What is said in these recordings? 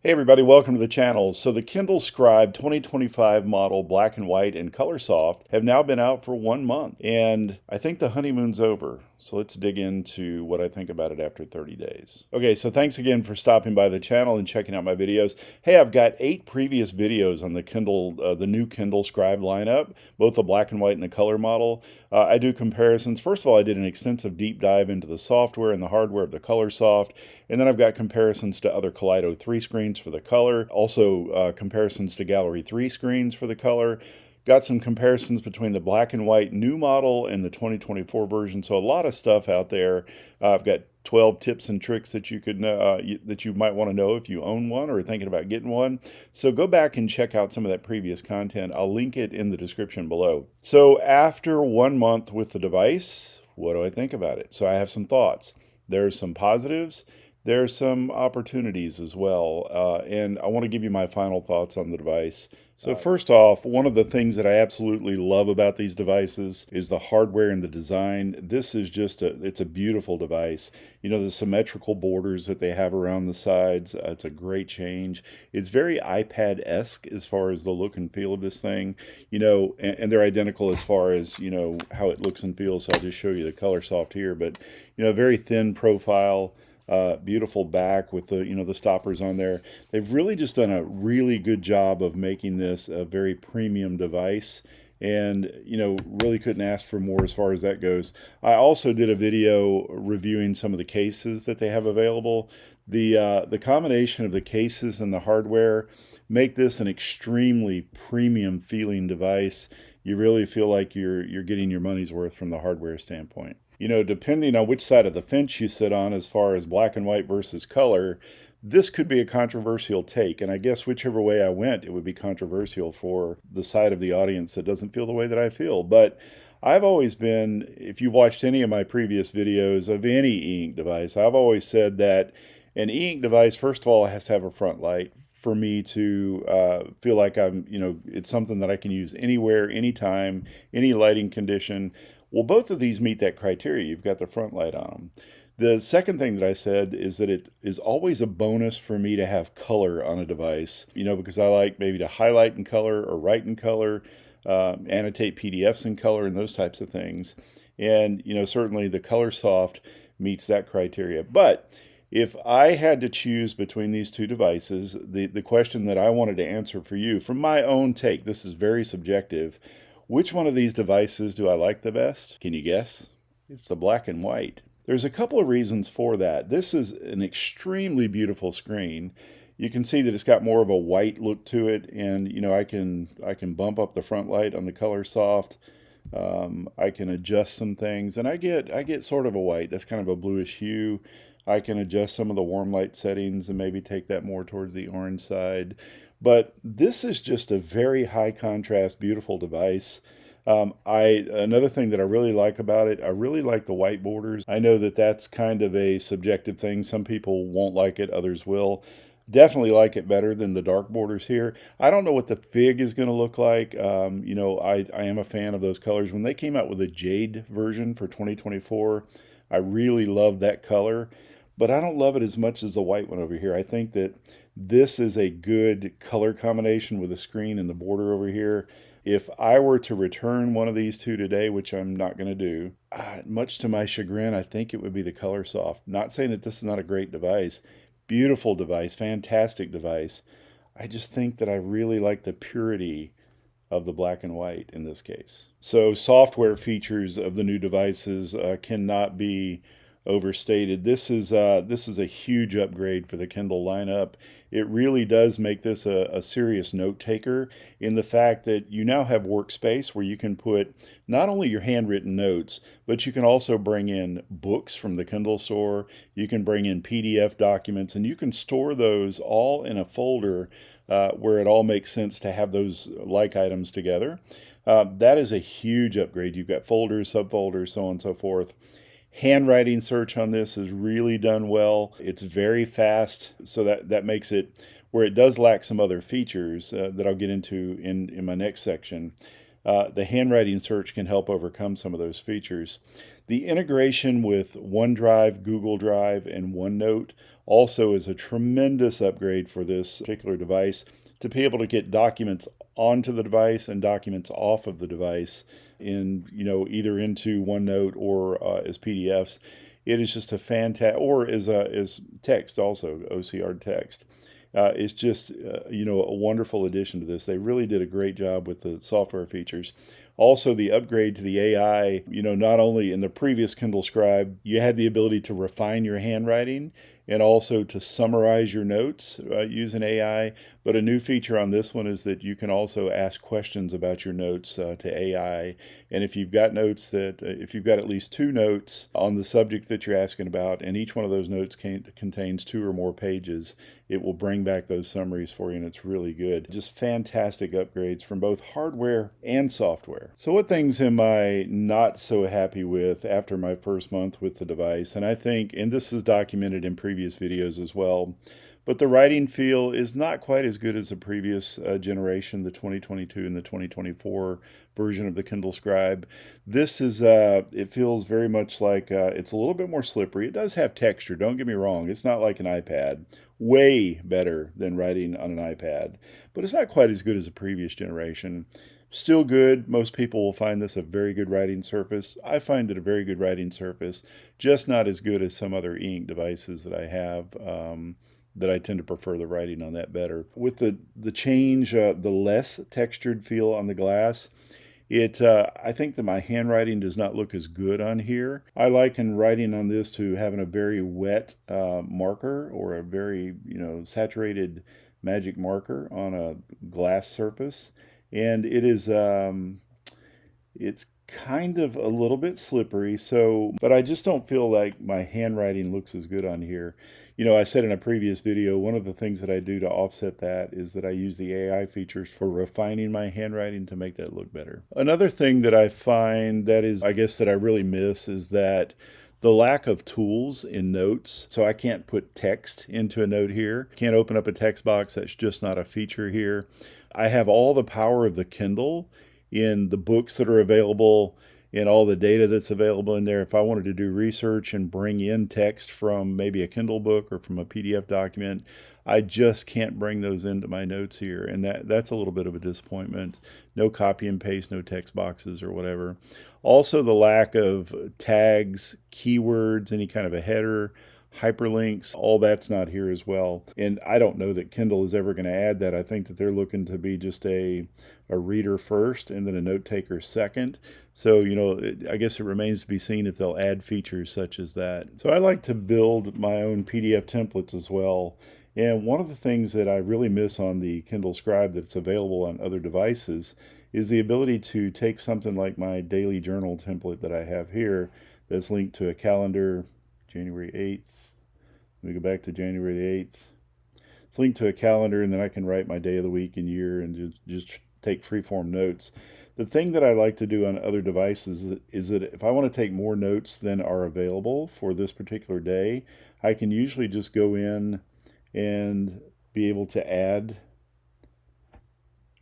Hey everybody, welcome to the channel. So the Kindle Scribe 2025 model black and white and Colorsoft have now been out for 1 month, and I think the honeymoon's over. So let's dig into what I think about it after 30 days. Okay, so thanks again for stopping by the channel and checking out my videos. Hey, I've got 8 previous videos on the the new Kindle Scribe lineup, both the black and white and the color model. I do comparisons. First of all, I did an extensive deep dive into the software and the hardware of the Colorsoft, and then I've got comparisons to other Kaleido 3 screens for the color, also comparisons to Gallery 3 screens for the color. Got some comparisons between the black and white new model and the 2024 version. So a lot of stuff out there. I've got 12 tips and tricks that you could know, that you might want to know if you own one or are thinking about getting one. So go back and check out some of that previous content. I'll link it in the description below. So after 1 month with the device, what do I think about it? So I have some thoughts. There's some positives. There's some opportunities as well, and I want to give you my final thoughts on the device. So first off, one of the things that I absolutely love about these devices is the hardware and the design. This is just it's a beautiful device. You know, the symmetrical borders that they have around the sides, it's a great change. It's very iPad-esque as far as the look and feel of this thing, you know, and they're identical as far as, you know, how it looks and feels. So I'll just show you the Colorsoft here, but, you know, very thin profile. Beautiful back with the stoppers on there. They've really just done a really good job of making this a very premium device, and really couldn't ask for more as far as that goes. I also did a video reviewing some of the cases that they have available. The combination of the cases and the hardware make this an extremely premium feeling device. You really feel like you're getting your money's worth from the hardware standpoint. You know, depending on which side of the fence you sit on as far as black and white versus color, this could be a controversial take. And I guess whichever way I went, it would be controversial for the side of the audience that doesn't feel the way that I feel. But I've always been, if you've watched any of my previous videos of any e-ink device, I've always said that an e-ink device, first of all, has to have a front light for me to feel like it's something that I can use anywhere, anytime, any lighting condition. Well, both of these meet that criteria. You've got the front light on them. The second thing that I said is that it is always a bonus for me to have color on a device, because I like maybe to highlight in color or write in color, annotate PDFs in color, and those types of things. And, certainly the Colorsoft meets that criteria. But if I had to choose between these two devices, the question that I wanted to answer for you, from my own take, this is very subjective, which one of these devices do I like the best? Can you guess? It's the black and white. There's a couple of reasons for that. This is an extremely beautiful screen. You can see that it's got more of a white look to it, and I can bump up the front light on the Colorsoft. I can adjust some things, and I get sort of a white. That's kind of a bluish hue. I can adjust some of the warm light settings and maybe take that more towards the orange side. But this is just a very high contrast, beautiful device. Another thing that I really like about it, I really like the white borders. I know that that's kind of a subjective thing. Some people won't like it, others will. Definitely like it better than the dark borders here. I don't know what the fig is going to look like. I am a fan of those colors. When they came out with a jade version for 2024, I really loved that color, but I don't love it as much as the white one over here. I think that this is a good color combination with the screen and the border over here. If I were to return one of these two today, which I'm not going to do, much to my chagrin, I think it would be the Colorsoft. Not saying that this is not a great device. Beautiful device, fantastic device. I just think that I really like the purity of the black and white in this case. So software features of the new devices cannot be overstated. This is a huge upgrade for the Kindle lineup. It really does make this a serious note taker, in the fact that you now have workspace where you can put not only your handwritten notes, but you can also bring in books from the Kindle store. You can bring in PDF documents, and you can store those all in a folder where it all makes sense to have those like items together. That is a huge upgrade. You've got folders, subfolders, so on and so forth. Handwriting search on this is really done well. It's very fast, so that makes it where it does lack some other features that I'll get into in my next section. The handwriting search can help overcome some of those features. The integration with OneDrive, Google Drive, and OneNote also is a tremendous upgrade for this particular device to be able to get documents onto the device and documents off of the device in, either into OneNote or as PDFs. It is just a fantastic, or as text also, OCR text. It's just, a wonderful addition to this. They really did a great job with the software features. Also, the upgrade to the AI, not only in the previous Kindle Scribe, you had the ability to refine your handwriting and also to summarize your notes using AI. But a new feature on this one is that you can also ask questions about your notes to AI. And if you've got if you've got at least 2 notes on the subject that you're asking about, and each one of those notes contains 2 or more pages, it will bring back those summaries for you, and it's really good. Just fantastic upgrades from both hardware and software. So what things am I not so happy with after my first month with the device? And I think, and this is documented in previous videos as well, but the writing feel is not quite as good as the previous generation, the 2022 and the 2024 version of the Kindle Scribe. This is, it feels very much like it's a little bit more slippery. It does have texture, don't get me wrong. It's not like an iPad. Way better than writing on an iPad, but it's not quite as good as the previous generation. Still good. Most people will find this a very good writing surface. I find it a very good writing surface, just not as good as some other e-ink devices that I have. That I tend to prefer the writing on that better. With the change, the less textured feel on the glass, I think that my handwriting does not look as good on here. I liken writing on this to having a very wet marker or a very, saturated magic marker on a glass surface. And it is, it's kind of a little bit slippery, but I just don't feel like my handwriting looks as good on here. I said in a previous video, one of the things that I do to offset that is that I use the AI features for refining my handwriting to make that look better. Another thing that I find that is, I guess, that I really miss is that the lack of tools in notes. So I can't put text into a note here. Can't open up a text box. That's just not a feature here. I have all the power of the Kindle in the books that are available and all the data that's available in there. If I wanted to do research and bring in text from maybe a Kindle book or from a PDF document, I just can't bring those into my notes here. And that's a little bit of a disappointment. No copy and paste, no text boxes or whatever. Also, the lack of tags, keywords, any kind of a header, hyperlinks, all that's not here as well. And I don't know that Kindle is ever going to add that. I think that they're looking to be just a reader first and then a note taker second. So, I guess it remains to be seen if they'll add features such as that. So I like to build my own PDF templates as well. And one of the things that I really miss on the Kindle Scribe that's available on other devices is the ability to take something like my daily journal template that I have here that's linked to a calendar, January 8th. Let me go back to January 8th. It's linked to a calendar, and then I can write my day of the week and year and just take freeform notes. The thing that I like to do on other devices is that if I want to take more notes than are available for this particular day, I can usually just go in and be able to add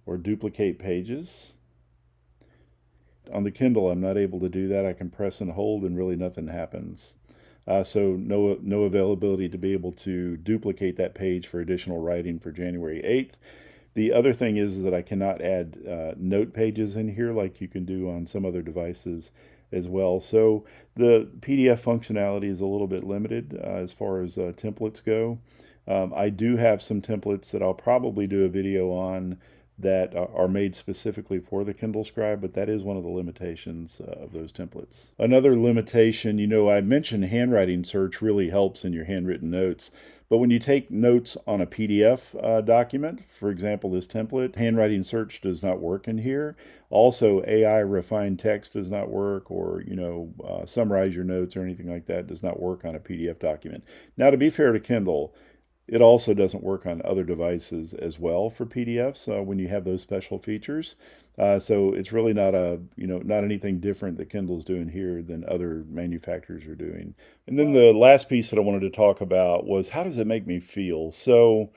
or duplicate pages. On the Kindle, I'm not able to do that. I can press and hold and really nothing happens. So no availability to be able to duplicate that page for additional writing for January 8th. The other thing is that I cannot add note pages in here like you can do on some other devices as well. So the PDF functionality is a little bit limited as far as templates go. I do have some templates that I'll probably do a video on that are made specifically for the Kindle Scribe, but that is one of the limitations of those templates. Another limitation, I mentioned handwriting search really helps in your handwritten notes, but when you take notes on a PDF document, for example, this template, handwriting search does not work in here. Also, AI refined text does not work, or, summarize your notes or anything like that does not work on a PDF document. Now, to be fair to Kindle, it also doesn't work on other devices as well for PDFs when you have those special features. So it's really not not anything different that Kindle's doing here than other manufacturers are doing. And then the last piece that I wanted to talk about was, how does it make me feel? So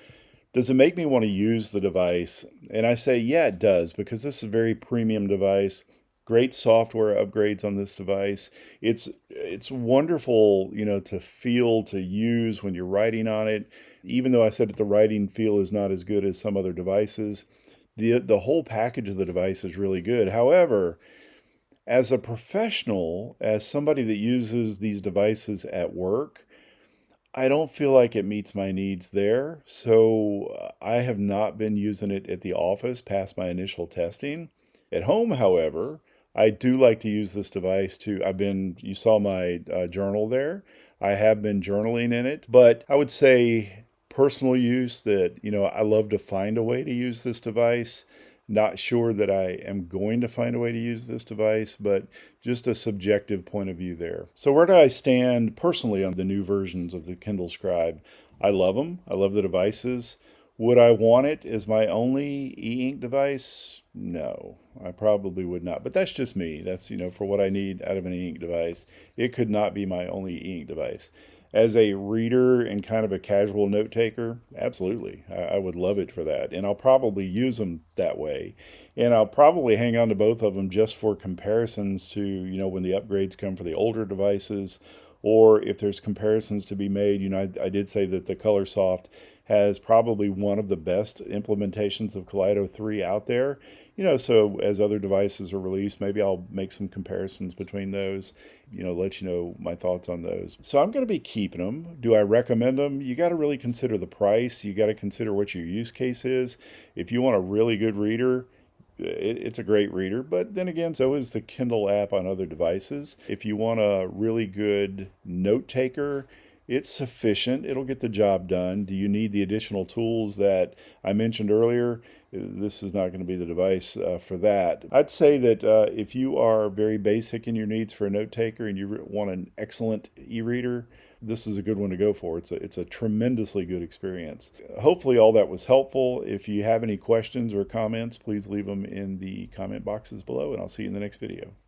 does it make me want to use the device? And I say, yeah, it does, because this is a very premium device, Great software upgrades on this device. It's wonderful, to feel, to use when you're writing on it. Even though I said that the writing feel is not as good as some other devices, the whole package of the device is really good. However, as a professional, as somebody that uses these devices at work, I don't feel like it meets my needs there. So I have not been using it at the office past my initial testing. At home, however, I do like to use this device you saw my journal there. I have been journaling in it, but I would say personal use that, I love to find a way to use this device. Not sure that I am going to find a way to use this device, but just a subjective point of view there. So where do I stand personally on the new versions of the Kindle Scribe? I love them. I love the devices. Would I want it as my only e-ink device? No, I probably would not. But that's just me. That's, for what I need out of an e-ink device. It could not be my only e-ink device. As a reader and kind of a casual note taker, absolutely. I would love it for that. And I'll probably use them that way. And I'll probably hang on to both of them just for comparisons to, when the upgrades come for the older devices, or if there's comparisons to be made. I did say that the Colorsoft has probably one of the best implementations of Kaleido 3 out there. So as other devices are released, maybe I'll make some comparisons between those, let you know my thoughts on those. So I'm going to be keeping them. Do I recommend them? You got to really consider the price. You got to consider what your use case is. If you want a really good reader, it's a great reader, but then again, so is the Kindle app on other devices. If you want a really good note taker, it's sufficient. It'll get the job done. Do you need the additional tools that I mentioned earlier? This is not going to be the device for that. I'd say that if you are very basic in your needs for a note taker and you want an excellent e-reader, this is a good one to go for. It's a tremendously good experience. Hopefully all that was helpful. If you have any questions or comments, please leave them in the comment boxes below, and I'll see you in the next video.